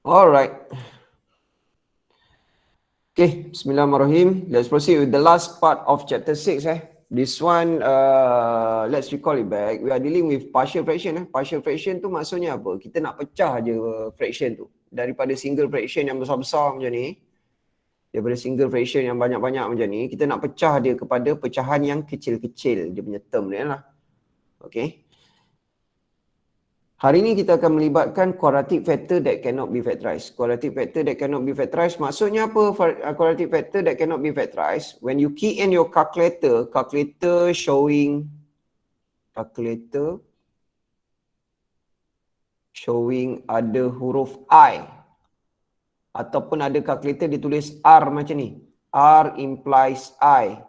Alright. Okay, Bismillahirrahmanirrahim. Let's proceed with the last part of chapter 6. This one, let's recall it back. We are dealing with partial fraction. Partial fraction tu maksudnya apa? Kita nak pecah je fraction tu. Daripada single fraction yang besar-besar macam ni, daripada single fraction yang banyak-banyak macam ni, kita nak pecah dia kepada pecahan yang kecil-kecil. Dia punya term dia lah. Okay. Hari ini kita akan melibatkan quadratic factor that cannot be factorized. Quadratic factor that cannot be factorized maksudnya apa? Quadratic factor that cannot be factorized. When you key in your calculator showing ada huruf I ataupun ada calculator ditulis R macam ni. R implies I.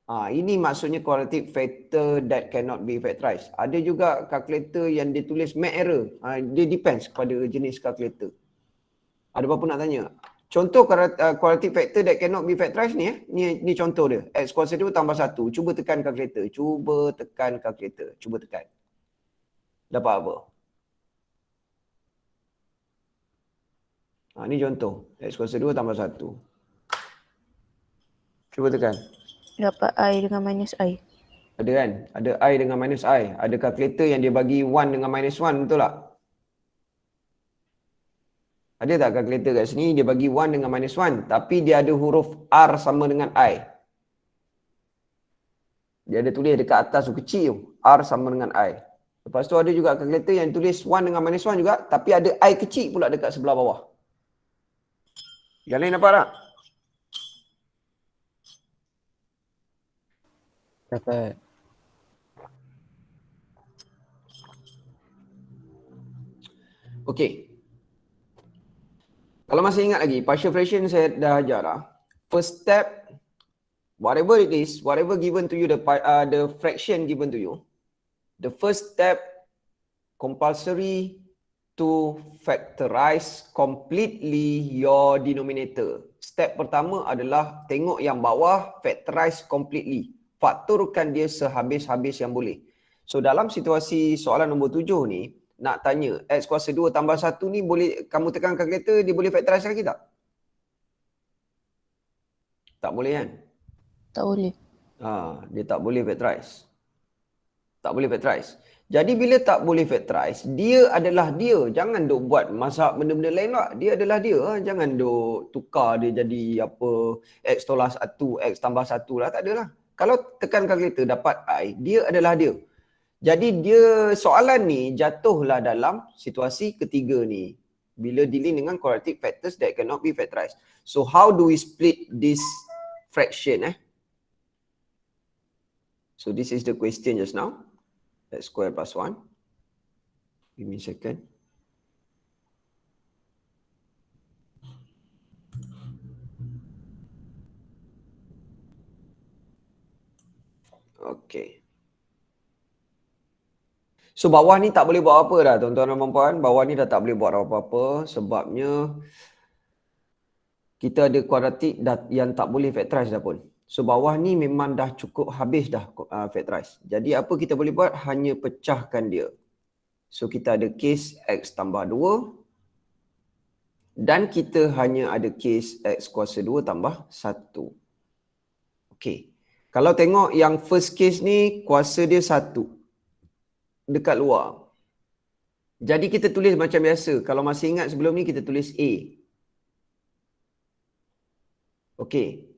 Ini maksudnya quadratic factor that cannot be factorized. Ada juga calculator yang ditulis make error. Dia depends kepada jenis calculator. Ada apa-apa nak tanya? Contoh quadratic factor that cannot be factorized ni, ni contoh dia. X kuasa 2 tambah 1. Cuba tekan calculator. Cuba tekan. Dapat apa? Ni contoh. X kuasa 2 tambah 1. Cuba tekan. Dapat I dengan minus I. Ada kan? Ada I dengan minus I. Ada calculator yang dia bagi 1 dengan minus 1, betul tak? Ada tak calculator kat sini dia bagi 1 dengan minus 1 tapi dia ada huruf R sama dengan I. Dia ada tulis dekat atas tu kecil tu, R sama dengan I. Lepas tu ada juga calculator yang tulis 1 dengan minus 1 juga tapi ada I kecil pula dekat sebelah bawah. Yang lain nampak tak? Dapat. Okey. Kalau masih ingat lagi, partial fraction saya dah ajar dah. First step, whatever it is, whatever given to you, the fraction given to you, the first step compulsory to factorize completely your denominator. Step pertama adalah tengok yang bawah, factorize completely. Faktorkan dia sehabis-habis yang boleh. So dalam situasi soalan nombor 7 ni, nak tanya X kuasa 2 tambah 1 ni boleh, kamu tekan kalkulator, dia boleh factorize lagi tak? Tak boleh kan? Tak boleh. Dia tak boleh factorize. Tak boleh factorize. Jadi bila tak boleh factorize, dia adalah dia. Jangan duk buat masak benda-benda lain lah. Dia adalah dia. Jangan duk tukar dia jadi apa X tolak 1, X tambah 1 lah. Tak ada lah. Kalau tekan kalkulator dapat I, dia adalah dia. Jadi dia soalan ni jatuhlah dalam situasi ketiga ni. Bila dealing dengan quadratic factors that cannot be factorized. So how do we split this fraction? So this is the question just now. X square plus 1. Give me a second. Okay. So bawah ni tak boleh buat apa dah tuan-tuan dan puan-puan. Bawah ni dah tak boleh buat apa-apa sebabnya kita ada kuadratik yang tak boleh factorize dah pun. So bawah ni memang dah cukup habis dah factorize. Jadi apa kita boleh buat? Hanya pecahkan dia. So kita ada case X tambah 2 dan kita hanya ada case X kuasa 2 tambah 1. Okay. Kalau tengok yang first case ni kuasa dia 1 dekat luar. Jadi kita tulis macam biasa. Kalau masih ingat sebelum ni kita tulis A. Okey.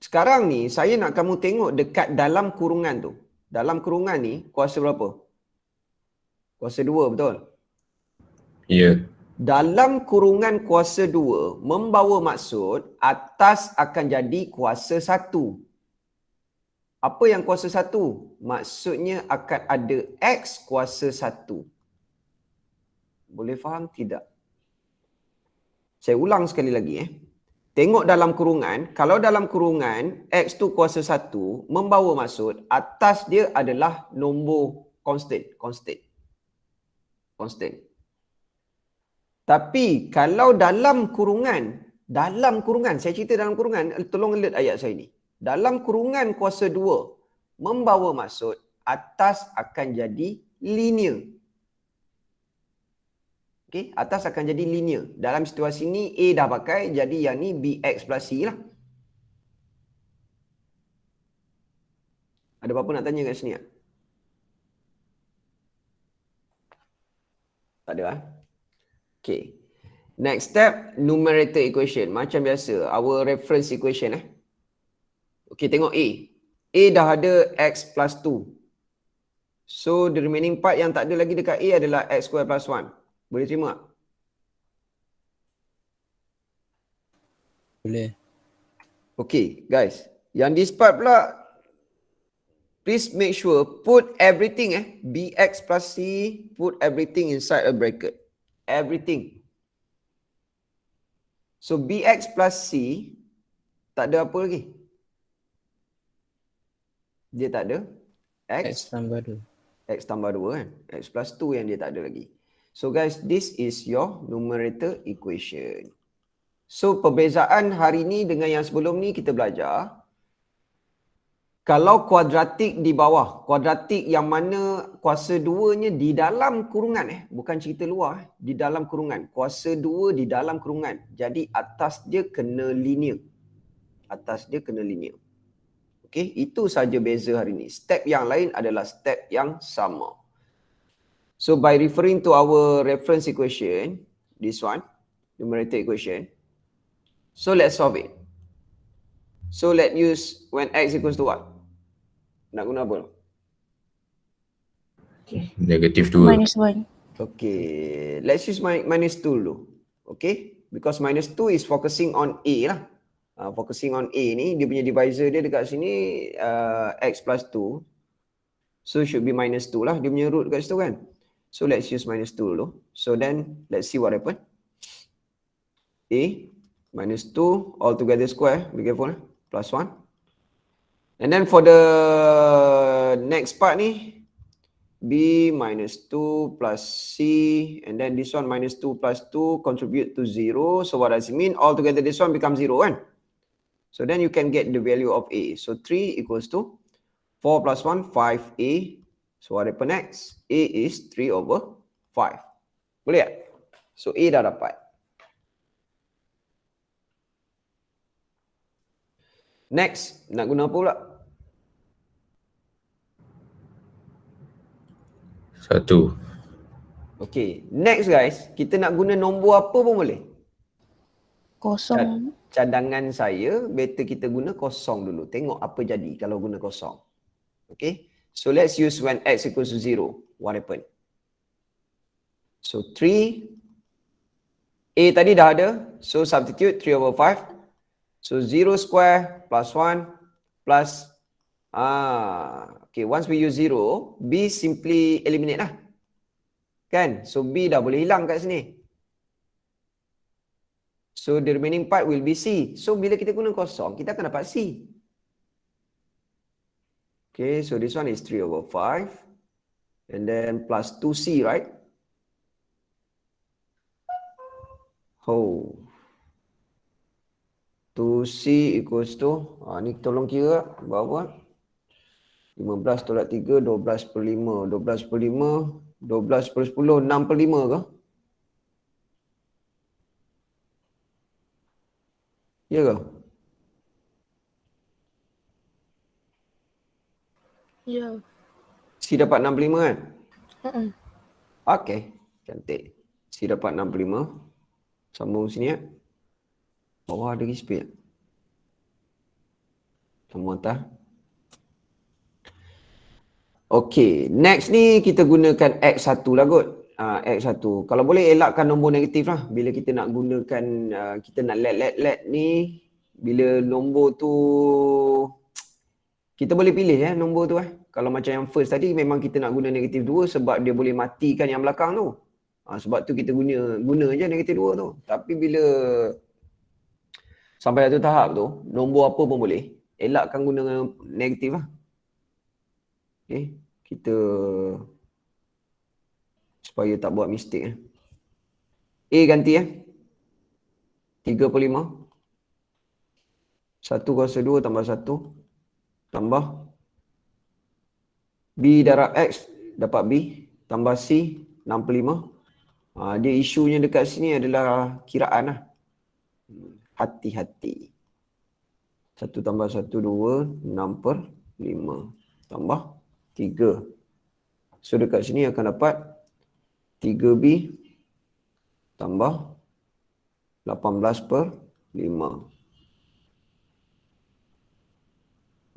Sekarang ni saya nak kamu tengok dekat dalam kurungan tu. Dalam kurungan ni kuasa berapa? Kuasa 2, betul? Ya. Dalam kurungan kuasa 2 membawa maksud atas akan jadi kuasa 1. Apa yang kuasa 1? Maksudnya akan ada X kuasa 1. Boleh faham tidak? Saya ulang sekali lagi. Tengok dalam kurungan. Kalau dalam kurungan X tu kuasa 1 membawa maksud atas dia adalah nombor constant. Tapi kalau dalam kurungan, saya cerita dalam kurungan, tolong alert ayat saya ni. Dalam kurungan kuasa 2 membawa maksud atas akan jadi linear. Okey, atas akan jadi linear. Dalam situasi ni A dah pakai, jadi yang ni BX plus C lah. Ada apa-apa nak tanya kat sini tak? Tak ada lah. Okay. Next step, numerator equation. Macam biasa, our reference equation Okay, tengok A. A dah ada X plus 2. So, the remaining part yang tak ada lagi dekat A adalah X square plus 1. Boleh terima tak? Boleh. Okay, guys. Yang this part pula, please make sure put everything BX plus C, put everything inside a bracket. Everything. So BX plus C tak ada apa lagi. Dia tak ada X tambah 2. X tambah 2 kan. X plus 2 yang dia tak ada lagi. So guys, this is your numerator equation. So perbezaan hari ni dengan yang sebelum ni kita belajar. Kalau kuadratik di bawah, kuadratik yang mana kuasa 2-nya di dalam kurungan bukan cerita luar di dalam kurungan. Kuasa 2 di dalam kurungan. Jadi atas dia kena linear. Atas dia kena linear. Okey, itu saja beza hari ni. Step yang lain adalah step yang sama. So by referring to our reference equation, this one, numerator equation. So let's solve it. So let's use when x equals to what? Nak guna apa? Negatif 2. Minus 1. Okay, let's use minus 2 dulu. Okay, because minus 2 is focusing on A lah. Focusing on A ni, dia punya divisor dia dekat sini X plus 2. So should be minus 2 lah. Dia punya root dekat situ kan. So let's use minus 2 dulu. So then, let's see what happen. A minus 2 all together square. Be careful plus 1. And then for the next part ni, B minus 2 plus C, and then this one minus 2 plus 2 contribute to 0. So what does it mean? All together this one becomes 0 kan? So then you can get the value of A. So 3 equals to 4 plus 1, 5A. So what happen next? A is 3 over 5. Boleh tak? So A dah dapat. Next, nak guna apa pula? 1. Okay, next guys, kita nak guna nombor apa pun boleh. Kosong. Cadangan saya, better kita guna kosong dulu. Tengok apa jadi kalau guna kosong. Okay, so let's use when x equals to 0. What happen? So 3, A tadi dah ada. So substitute 3 over 5. So 0 square plus 1 plus, okay, once we use 0, B simply eliminate lah. Kan? So B dah boleh hilang kat sini. So the remaining part will be C. So bila kita guna kosong, kita akan dapat C. Okay, so this one is 3 over 5. And then plus 2C, right? Oh. 2C equals to, ni tolong kira berapa? 15 tolak 3, 12 per 5. 12 per 5, 12 per 10, 6 per 5 ke? Ya ke? Ya. C dapat 65 kan? Okay, cantik. C dapat 65. Sambung sini ya. Bawah ada lagi speed. Sambung atas. Okay, next ni kita gunakan X1 lah kot. X1. Kalau boleh elakkan nombor negatif lah. Bila kita nak gunakan, kita nak let ni. Bila nombor tu, kita boleh pilih nombor tu Kalau macam yang first tadi, memang kita nak guna negatif 2 sebab dia boleh matikan yang belakang tu. Sebab tu kita guna je negatif 2 tu. Tapi bila sampai satu tahap tu, nombor apa pun boleh. Elakkan guna negatif lah. Okay, kita supaya tak buat mistake A ganti 3 per 5. 1 kuasa 2 tambah 1. Tambah B darab X dapat B. Tambah C 6 per 5. Dia isunya dekat sini adalah kiraan lah. Hati-hati. 1 tambah 1, 2, 6/5. Tambah 3. So dekat sini akan dapat 3B tambah 18/5.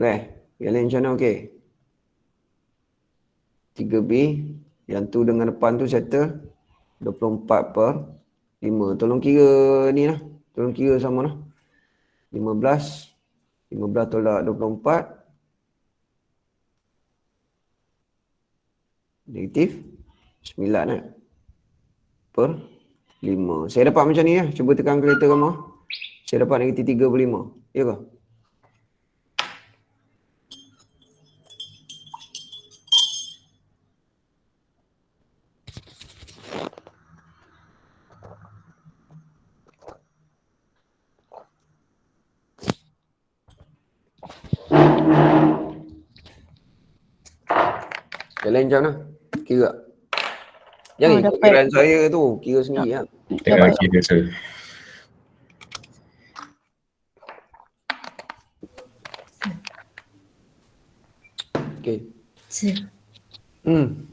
Okay, yang lain macam mana okey? 3B, yang tu dengan depan tu settle 24/5. Tolong kira ni lah. Tolong kira sama lah. 15 tolak 24. Negatif 9 lah. Per 5. Saya dapat macam ni lah. Cuba tekan kalkulator kamu. Saya dapat negatif 3/5. Ya ke? Yang lain macam mana? Kira. Jangan ikut dapat. kiraan saya tu. Kira sendiri lah. Tengok kira saya. Sir,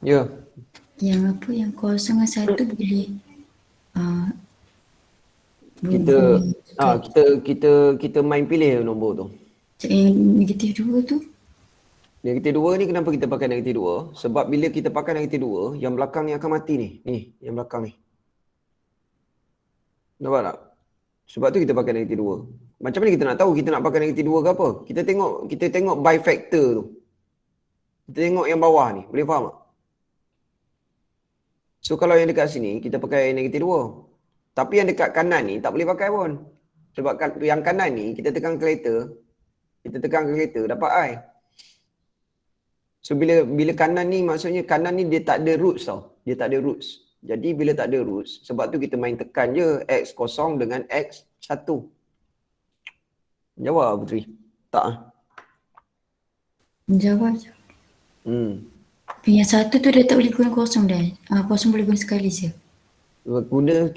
Ya. yang apa yang 0 dengan 1 boleh Kita main pilih nombor tu. yang negatif 2 tu? Negatif 2 ni kenapa kita pakai negatif 2? Sebab bila kita pakai negatif 2, yang belakang ni akan mati ni. Ni, yang belakang ni. Nampak tak? Sebab tu kita pakai negatif 2. Macam mana kita nak tahu kita nak pakai negatif 2 ke apa? Kita tengok bifactor tu. Kita tengok yang bawah ni. Boleh faham tak? So kalau yang dekat sini, kita pakai negatif 2. Tapi yang dekat kanan ni tak boleh pakai pun. Sebab yang kanan ni, kita tekan kalkulator, dapat I. So bila kanan ni, maksudnya kanan ni dia tak ada roots tau. Dia tak ada roots. Jadi bila tak ada roots, sebab tu kita main tekan je X0 dengan X1. Jawab Putri. Tak ah. Jawab je. Yang 1 tu dia tak boleh guna 0 dah. 0 boleh guna sekali je.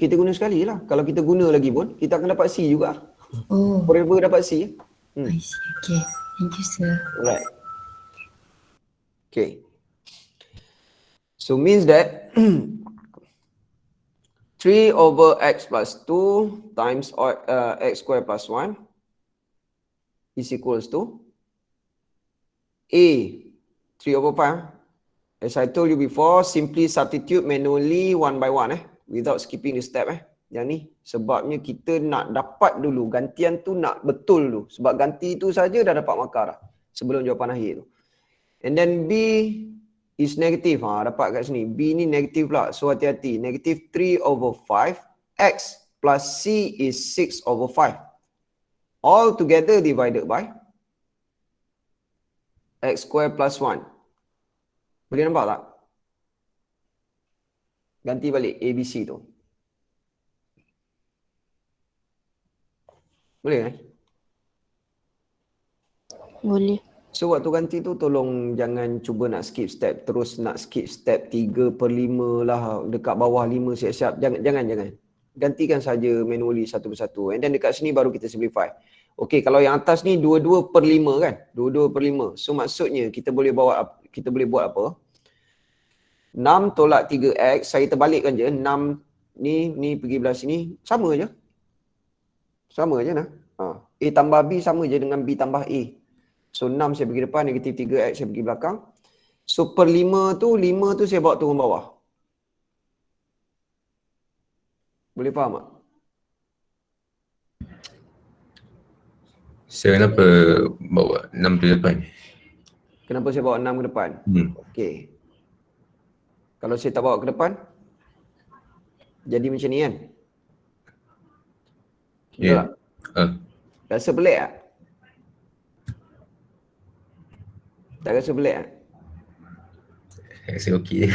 Kita guna sekali lah. Kalau kita guna lagi pun, kita akan dapat C juga. Oh, Forever dapat C. I see. Okay. Thank you, sir. Alright. Okay. So means that 3 over X plus 2 times X square plus 1 is equals to A 3 over 5. As I told you before, simply substitute manually one by one without skipping the step Yang ni sebabnya kita nak dapat dulu gantian tu, nak betul dulu. Sebab ganti tu saja dah dapat markah dah sebelum jawapan akhir tu. And then B is negative. Dapat kat sini. B ni negative pula. So hati-hati. Negative 3 over 5. X plus C is 6 over 5. All together divided by X square plus 1. Boleh nampak tak? Ganti balik ABC tu. Boleh kan? Boleh. So waktu ganti tu tolong jangan cuba nak skip step. Terus nak skip step 3/5 lah. Dekat bawah 5 siap-siap. Jangan. Gantikan saja manually satu persatu. And then dekat sini baru kita simplify. Okey, kalau yang atas ni 22/5 kan? 22/5. So maksudnya kita boleh buat apa? 6 tolak 3X. Saya terbalikkan je. 6 ni pergi belah sini. Sama je. Sama je nah. A tambah B sama je dengan B tambah A. So 6 saya pergi depan, negatif 3X saya pergi belakang. So per 5 tu saya bawa turun bawah. Boleh faham tak? Saya kenapa bawa 6 ke depan? Kenapa saya bawa 6 ke depan? Okey. Kalau saya tak bawa ke depan, jadi macam ni kan? Betul tak? Rasa pelik tak? Tak rasa pelik tak? Rasa okey je.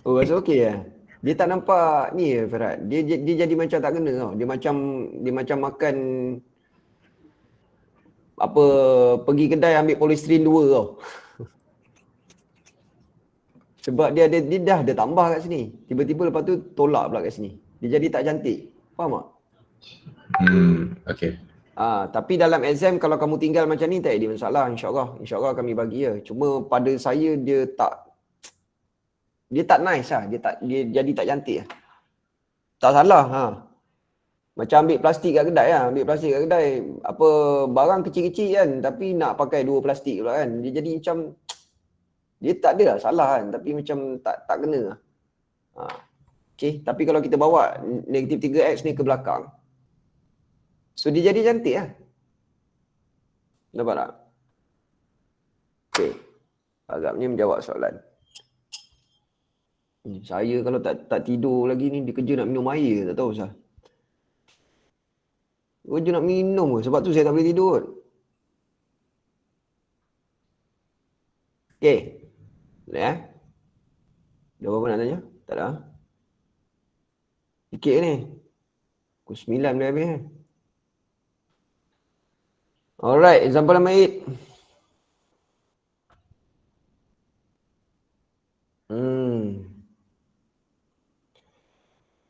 Oh, rasa okey lah. Dia tak nampak ni Ferhat. Dia jadi macam tak kena tau. Dia macam makan pergi kedai ambil polystyrene 2 tau. Sebab dia dah ada tambah kat sini. Tiba-tiba lepas tu tolak pula kat sini. Dia jadi tak cantik. Faham tak? Okay. Tapi dalam exam kalau kamu tinggal macam ni tak ada masalah, insya-Allah. Insya-Allah kami bagi ya. Cuma pada saya dia tak nice lah. Dia jadi tak cantik lah. Tak salah Macam ambil plastik kat kedai lah. Ambil plastik kat kedai. Apa barang kecil-kecil kan. Tapi nak pakai 2 plastik pula kan. Dia jadi macam dia tak ada lah salah kan. Tapi macam tak kena lah. Okay. Tapi kalau kita bawa negatif 3x ni ke belakang. So dia jadi cantik lah. Nampak tak? Okay. Agaknya menjawab soalan. Saya kalau tak tidur lagi ni, dia kerja nak minum air. Tak tahu sah. Kerja nak minum ke? Sebab tu saya tak boleh tidur. Okay. Boleh Dah berapa nak tanya? Tak ada. Sikit ni. Pukul 9 boleh habis kan? Alright, example number 8.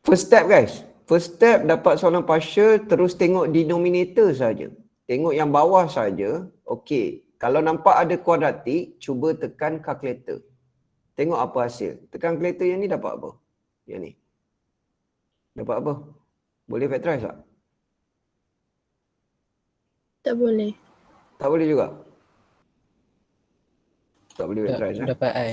First step guys. First step dapat soalan partial, terus tengok denominator saja. Tengok yang bawah saja. Okey. Kalau nampak ada kuadratik, cuba tekan calculator. Tengok apa hasil. Tekan calculator yang ni dapat apa? Yang ni. Dapat apa? Boleh factorize tak? Tak boleh. Tak boleh juga? Tak boleh factorize Dapat I.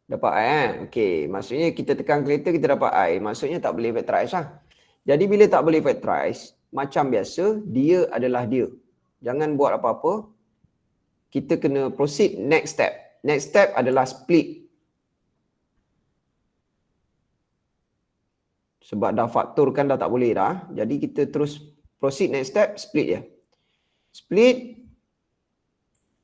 Dapat I Okey, maksudnya kita tekan calculator kita dapat I. Maksudnya tak boleh factorize lah. Jadi bila tak boleh factorize, macam biasa, dia adalah dia. Jangan buat apa-apa. Kita kena proceed next step. Next step adalah split. Sebab dah faktorkan dah tak boleh dah. Jadi kita terus proceed next step, split je. Split.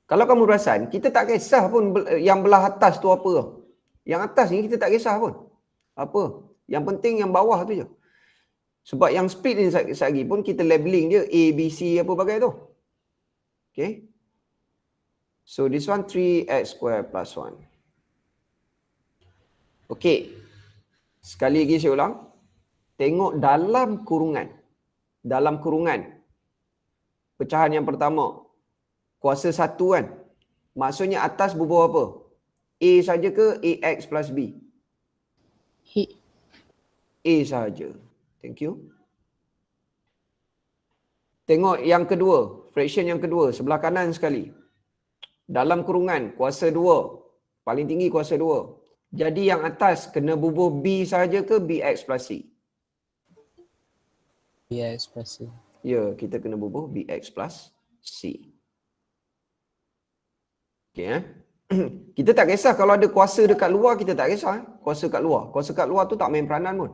Kalau kamu perasan, kita tak kisah pun yang belah atas tu apa. Yang atas ni kita tak kisah pun. Apa? Yang penting yang bawah tu je. Sebab yang split ni lagi pun kita labeling dia A, B, C apa bagai tu. Okay. So this one 3x square plus 1. Okay. Sekali lagi saya ulang. Tengok dalam kurungan. Dalam kurungan. Pecahan yang pertama. Kuasa 1 kan. Maksudnya atas bubuh apa? A saja ke AX plus B? A saja. Thank you. Tengok yang kedua. Fraction yang kedua. Sebelah kanan sekali. Dalam kurungan. Kuasa 2. Paling tinggi kuasa 2. Jadi yang atas kena bubuh B saja ke BX plus C? BX plus C. Ya, kita kena bubuh BX plus C. Okay, kita tak kisah kalau ada kuasa dekat luar, kita tak kisah. Kuasa kat luar. Kuasa kat luar tu tak main peranan pun.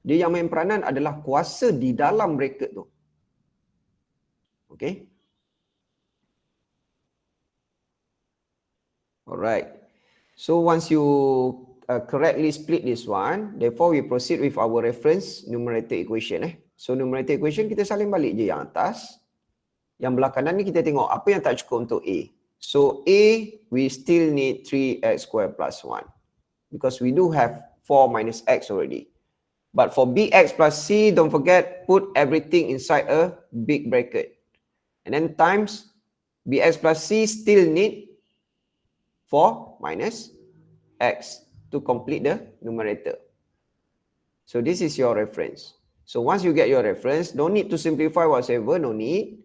Dia yang main peranan adalah kuasa di dalam bracket tu. Okay. Alright. So once you correctly split this one, therefore we proceed with our reference numerator equation. So numerator equation kita salin balik je yang atas. Yang belah kanan ni kita tengok apa yang tak cukup untuk A. So A, we still need 3x squared plus 1. Because we do have 4 minus x already. But for bx plus c, don't forget, put everything inside a big bracket. And then times bx plus c still need 4 minus x to complete the numerator. So this is your reference. So once you get your reference, don't need to simplify whatsoever, no need.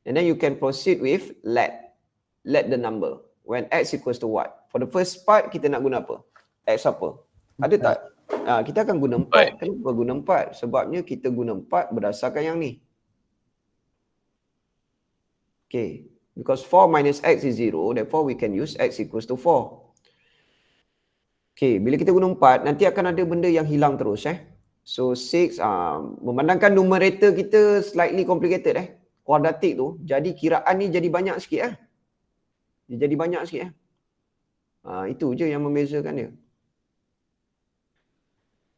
And then you can proceed with let the number. When x equals to what? For the first part, kita nak guna apa? X apa? Ada tak? Kita akan guna 4. Kenapa guna 4? Sebabnya kita guna 4 berdasarkan yang ni. Okay. Because 4 minus x is 0, therefore we can use x equals to 4. Okay, bila kita guna 4, nanti akan ada benda yang hilang terus. So 6, memandangkan numerator kita slightly complicated. Kuadratik tu, jadi kiraan ni jadi banyak sikit. Dia jadi banyak sikit. Itu je yang membezakan dia.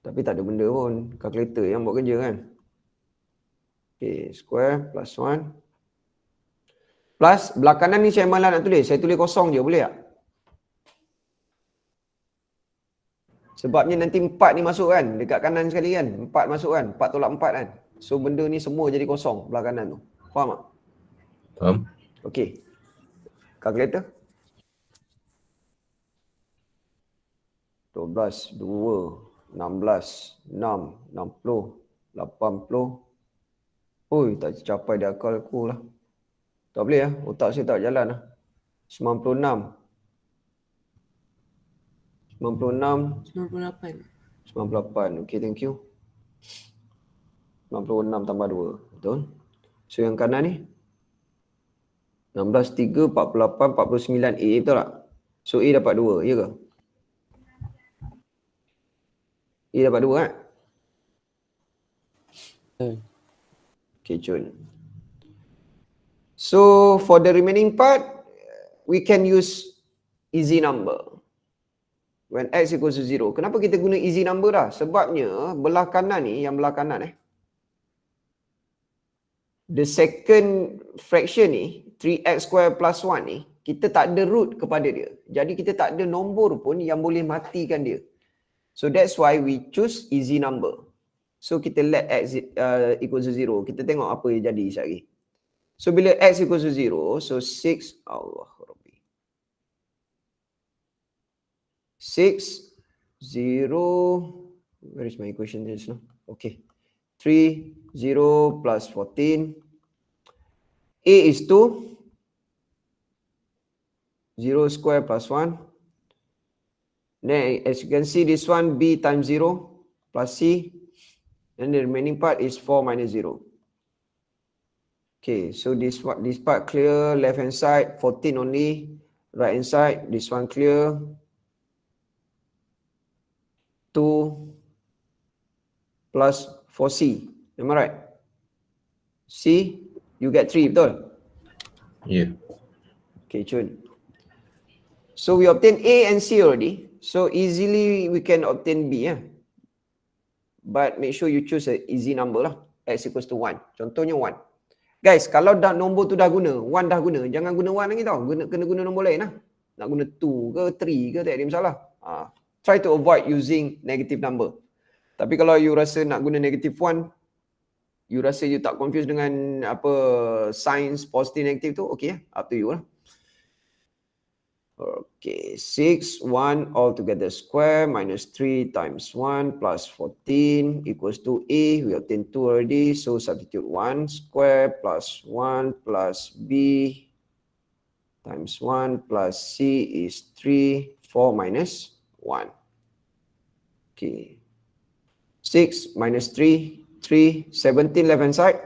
Tapi tak ada benda pun. Kalkulator yang buat kerja kan. Okay, square plus 1. Plus, belah kanan ni saya malah nak tulis. Saya tulis kosong je, boleh tak? Sebabnya nanti 4 ni masuk kan. Dekat kanan sekali kan. 4 masuk kan. 4 tolak 4 kan. So benda ni semua jadi kosong belah kanan tu. Faham tak? Faham? Okey. Kalkulator. 12, 2, 16, 6, 60, 80. Oi, tak capai di akal aku lah. Tak boleh lah. Otak saya tak jalan lah. 96. 96. 98. 98. Okey, thank you. 96 tambah 2. Betul? So yang kanan ni 16, 3, 48, 49. A betul tak? So A dapat 2. Ya ke? A dapat 2 kan? Okay, Cun. So for the remaining part, we can use easy number. When x equals to 0. Kenapa kita guna easy number dah? Sebabnya belah kanan ni, yang belah kanan the second fraction ni, 3x square plus 1 ni, kita tak ada root kepada dia. Jadi kita tak ada nombor pun yang boleh matikan dia. So that's why we choose easy number. So kita let x equals to 0. Kita tengok apa yang jadi sekejap lagi. So bila x equals to 0, so 6, Allah Rabbi. 6, 0, where is my equation just now? Okay. 3, 0 plus 14. A is 2. 0 square plus 1. Then as you can see, this one B times 0 plus C. And the remaining part is 4 minus 0. Okay, so this part clear. Left hand side 14 only. Right hand side, this one clear. 2 plus 4C. Am I right? C, you get 3, betul? Yeah. Okay, Chun. So we obtain A and C already. So easily we can obtain B. But make sure you choose an easy number lah. X equals to 1. Contohnya 1. Guys, kalau dah nombor tu dah guna, 1 dah guna, jangan guna 1 lagi tau. Kena guna nombor lain lah. Nak guna 2 ke 3 ke, tak ada masalah. Try to avoid using negative number. Tapi kalau you rasa nak guna negative 1, you rasa you tak confused dengan apa signs positive negative tu, okay, up to you lah. Okay, 6, 1 all together square minus 3 times 1 plus 14 equals to A. We obtained 2 already, so substitute 1 square plus 1 plus B times 1 plus C is 3, 4 minus 1. Okay, 6 minus 3, 3, 17 left hand side.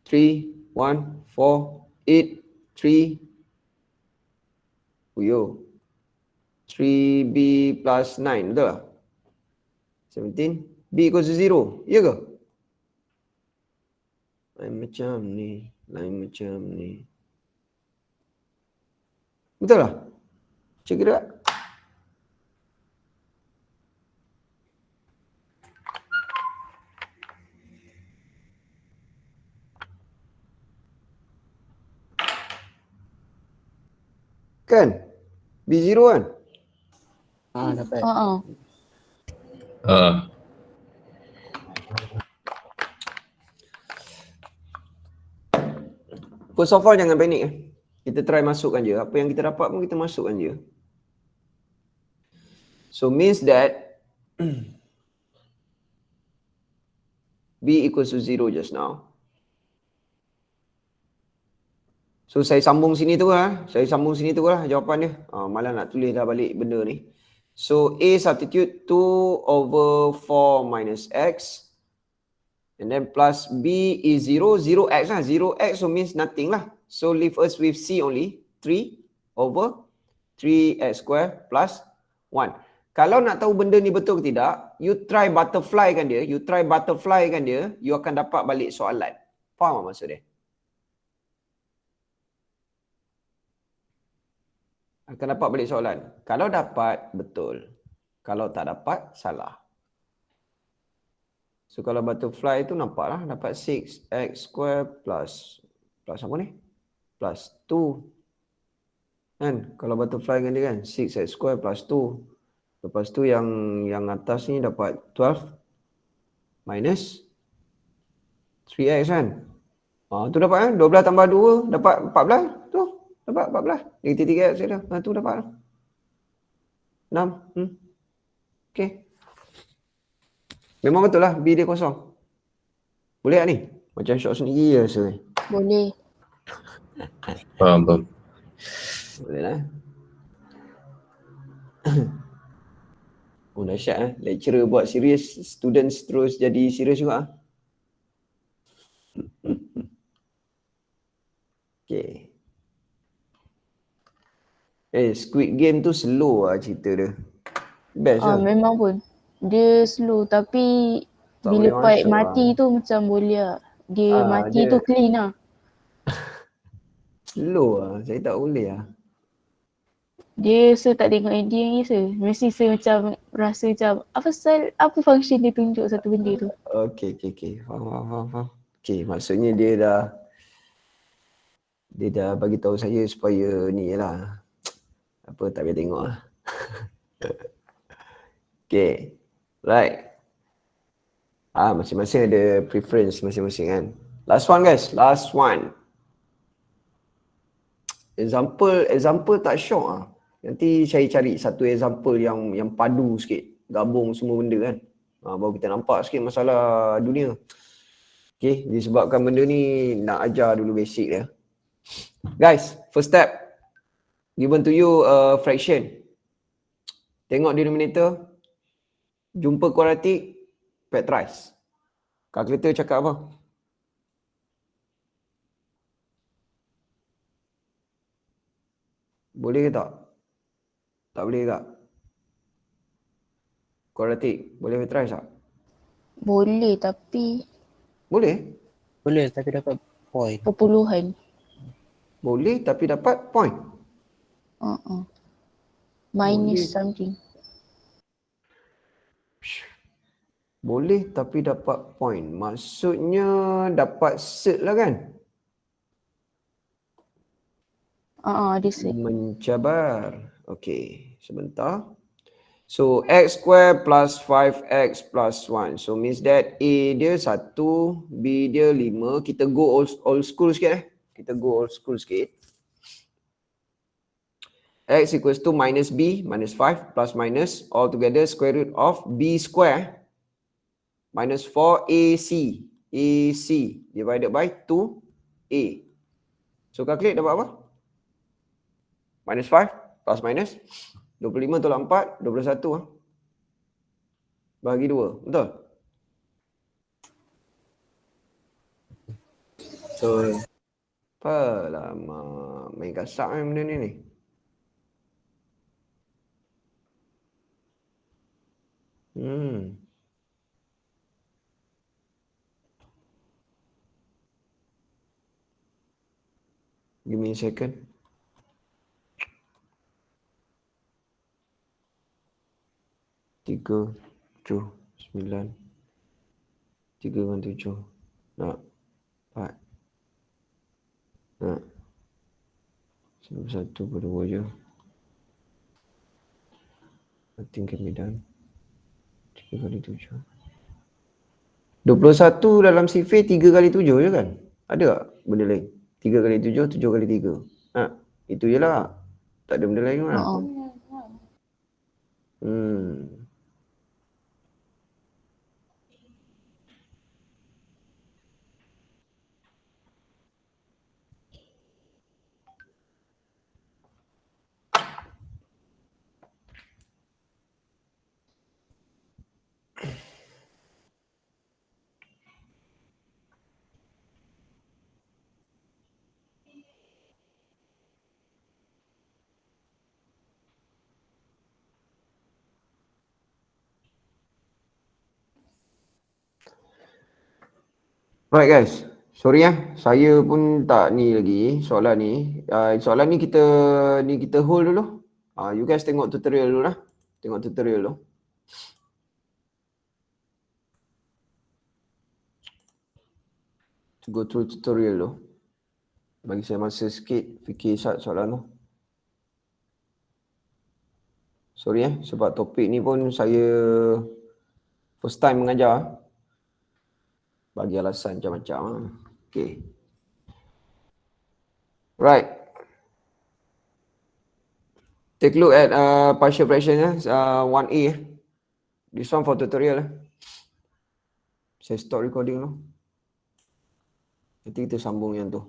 3, 1, 4, 8, 3. Yo. 3B plus 9, betul tak? 17. B equals to 0. Ya ke? Lain macam ni. Betul tak? Check it out. Kan? B0 kan? Dapat. First of all, jangan panik. Kita try masukkan je. Apa yang kita dapat pun kita masukkan je. So means that B equals to 0 just now. So saya sambung sini tu lah. Jawapan dia. Malah nak tulis dah balik benda ni. So A substitute 2 over 4 minus X. And then plus B is 0. 0X lah. 0X so means nothing lah. So leave us with C only. 3 over 3X square plus 1. Kalau nak tahu benda ni betul ke tidak, you try butterfly kan dia. You akan dapat balik soalan. Faham tak maksud dia? Akan dapat balik soalan. Kalau dapat, betul. Kalau tak dapat, salah. So kalau butterfly tu nampaklah dapat 6x square plus apa ni? Plus 2. Kan? Kalau butterfly kan dia kan 6x square plus 2. Lepas tu yang atas ni dapat 12 minus 3x kan. Tu dapat kan? 12 tambah 2 dapat 14. Tu dapat 14. Negatif 3x je dah. Tu dapat 6. Okay. Memang betul lah B dia kosong. Boleh tak ni? Macam syok sendiri je rasa ni. Boleh. Faham. Boleh lah. Dahsyat lecturer buat serius, students terus jadi serius juga. Okay. Squid Game tu slow lah cerita dia. Best lah. Memang pun. Dia slow tapi Tak bila boleh part masuk mati lah. tu macam boleh lah. Dia mati dia- tu clean lah. Slow lah. Saya tak boleh lah. Dia tak tengok ending je. Mesti macam rasa macam apa function dia tunjuk satu benda tu. Okay. Faham. Okay, maksudnya dia dah bagi tahu saya supaya ni lah. Apa tak payah tengok lah. Okay. Right. Masing-masing ada preference masing-masing kan. Last one guys. Last one. Example tak syok lah. Nanti saya cari satu example yang padu sikit. Gabung semua benda kan. Baru kita nampak sikit masalah dunia. Okay, disebabkan benda ni nak ajar dulu basic dia. Guys, first step. Given to you a fraction. Tengok denominator. Jumpa kuadratik. Factorize. Kalkulator cakap apa? Boleh ke tak? Tak boleh tak? Kuadratik. Boleh factorize tak? Boleh tapi Boleh. Boleh tapi dapat point. perpuluhan. Boleh tapi dapat point. Minus Boleh. something. Boleh tapi dapat point. Maksudnya dapat cert lah kan? Ada set. Mencabar. Okey, sebentar. So x square plus 5x plus 1. So means that A dia 1, B dia 5. Kita go old school sikit Kita go old school sikit. X equals to minus B minus 5 plus minus all together square root of B square minus 4AC. AC divided by 2A. So calculate dapat apa? Minus 5 plus minus 25 tolak 4, 21 lah. Bahagi 2, betul? Betul. Alamak, main kasar kan benda ni. Give me a second. Tiga, 7, 9. 3 dengan 7. Nak 4. Nak 1 per 2 je. Nothing can be done. 3 kali 7. 21 dalam sifir 3 kali 7 je kan? Ada tak benda lain? 3 kali 7, 7 kali 3. Itu je lah. Tak ada benda lain kan? Right guys, sorry saya pun tak ni lagi soalan ni. Soalan ni kita hold dulu. You guys tengok tutorial dulu lah. Tengok tutorial dulu. Go through tutorial dulu. Bagi saya masa sikit fikir soalan tu. Sorry sebab topik ni pun saya first time mengajar. Bagi alasan macam-macam. Okay. Right. Take a look at partial fraction 1A. This one for tutorial. Saya stop recording dulu. Nanti kita sambung yang tu.